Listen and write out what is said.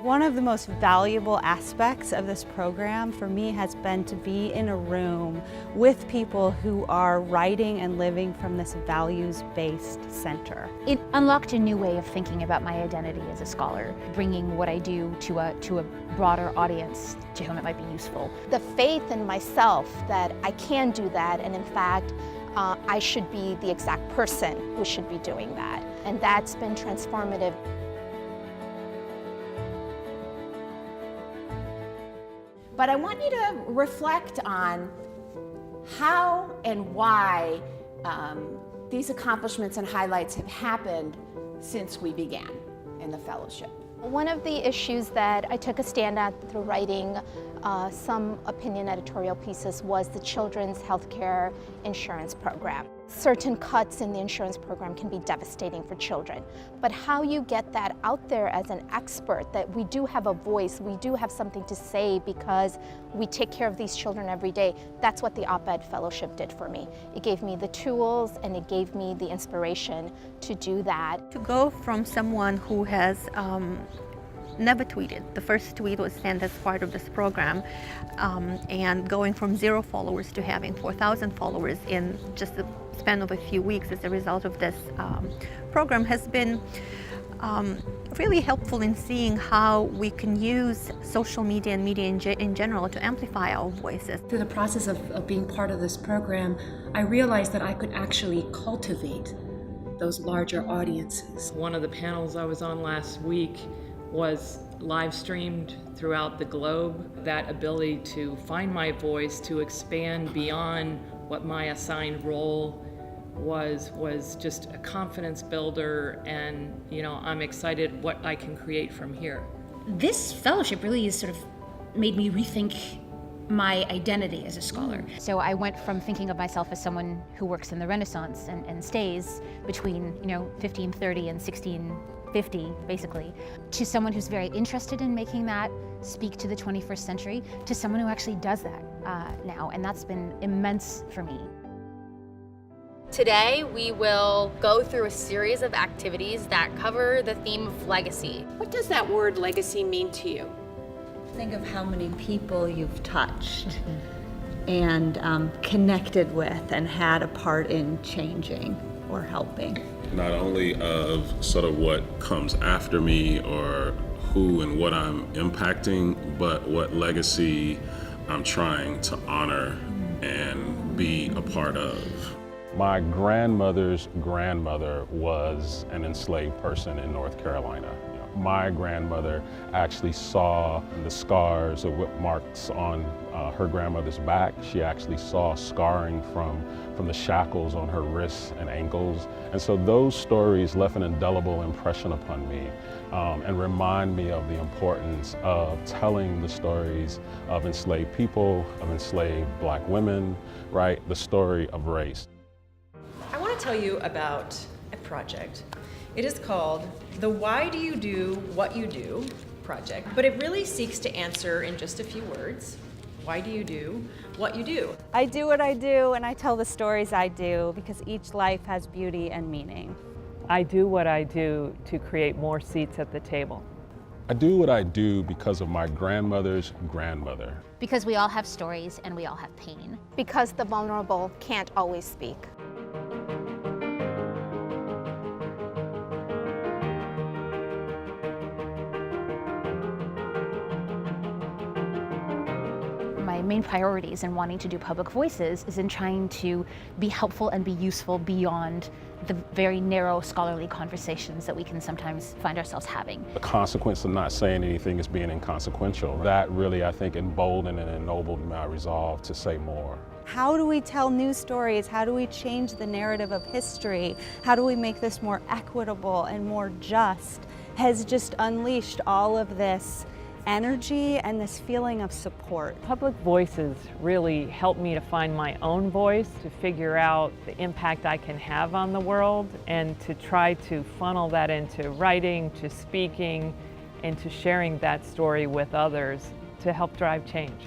One of the most valuable aspects of this program for me has been to be in a room with people who are writing and living from this values-based center. It unlocked a new way of thinking about my identity as a scholar, bringing what I do to a broader audience to whom it might be useful. The faith in myself that I can do that, and in fact, I should be the exact person who should be doing that. And that's been transformative. But I want you to reflect on how and why these accomplishments and highlights have happened since we began in the fellowship. One of the issues that I took a stand at through writing some opinion editorial pieces was the children's healthcare insurance program. Certain cuts in the insurance program can be devastating for children, but how you get that out there as an expert, that we do have a voice, we do have something to say because we take care of these children every day, that's what the op-ed fellowship did for me. It gave me the tools and it gave me the inspiration to do that. To go from someone who has never tweeted. The first tweet was sent as part of this program, and going from 0 followers to having 4,000 followers in just the span of a few weeks as a result of this program has been really helpful in seeing how we can use social media and media in general to amplify our voices. Through the process of being part of this program, I realized that I could actually cultivate those larger audiences. One of the panels I was on last week was live streamed throughout the globe. That ability to find my voice, to expand beyond what my assigned role was just a confidence builder, and I'm excited what I can create from here. This fellowship really has sort of made me rethink my identity as a scholar. So I went from thinking of myself as someone who works in the Renaissance and stays between 1530 and 1650, basically, to someone who's very interested in making that speak to the 21st century, to someone who actually does that now, and that's been immense for me. Today, we will go through a series of activities that cover the theme of legacy. What does that word legacy mean to you? Think of how many people you've touched and connected with and had a part in changing or helping. Not only of sort of what comes after me or who and what I'm impacting, but what legacy I'm trying to honor and be a part of. My grandmother's grandmother was an enslaved person in North Carolina. My grandmother actually saw the scars or whip marks on her grandmother's back. She actually saw scarring from the shackles on her wrists and ankles. And so those stories left an indelible impression upon me and remind me of the importance of telling the stories of enslaved people, of enslaved Black women, right? The story of race. I want to tell you about a project. It is called the Why Do You Do What You Do project, but it really seeks to answer in just a few words, why do you do what you do? I do what I do and I tell the stories I do because each life has beauty and meaning. I do what I do to create more seats at the table. I do what I do because of my grandmother's grandmother. Because we all have stories and we all have pain. Because the vulnerable can't always speak. My main priorities in wanting to do public voices is in trying to be helpful and be useful beyond the very narrow scholarly conversations that we can sometimes find ourselves having. The consequence of not saying anything is being inconsequential. That really, I think, emboldened and ennobled my resolve to say more. How do we tell new stories? How do we change the narrative of history? How do we make this more equitable and more just? Has just unleashed all of this energy and this feeling of support. Public voices really helped me to find my own voice, to figure out the impact I can have on the world, and to try to funnel that into writing, to speaking, and to sharing that story with others to help drive change.